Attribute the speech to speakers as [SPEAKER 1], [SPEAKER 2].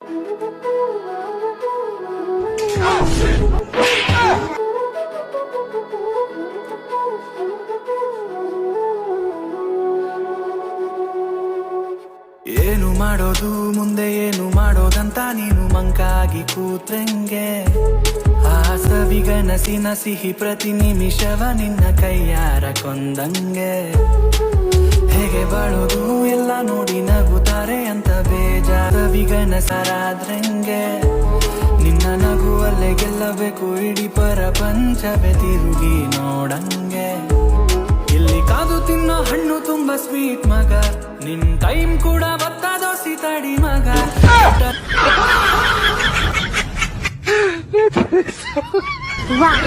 [SPEAKER 1] ಏನು ಮಾಡೋದು ಮುಂದೆ ಏನು ಮಾಡೋದಂತ ನೀನು ಮಂಕಾಗಿ ಕೂತ್ರಂಗೆ, ಆ ಸವಿಗನಸಿನ ಸಿಹಿ ಪ್ರತಿ ನಿಮಿಷವ ನಿನ್ನ ಕೈಯಾರ ಕೊಂದಂಗೆ. ಹೇಗೆ ಬಾಳೋದು ಎಲ್ಲ ನೋಡಿ ನಗುತ್ತಾರೆ ಅಂತ ಬೇಜಾರ ವಿಗನಸರಾದ್ರಂಗೆ. ನಿನ್ನ ನಗುವಲ್ಲೇ ಗೆಲ್ಲಬೇಕು ಇಡೀ ಪ್ರಪಂಚವೇ ತಿರುಗಿ ನೋಡಂಗೆ. ಇಲ್ಲಿ ಕಾದು ತಿನ್ನೋ ಹಣ್ಣು ತುಂಬಾ ಸ್ವೀಟ್ ಮಗ, ನಿನ್ ಟೈಮ್ ಕೂಡ ಭತ್ತ ದೋಸಿ ತಡಿ ಮಗ.
[SPEAKER 2] Wow.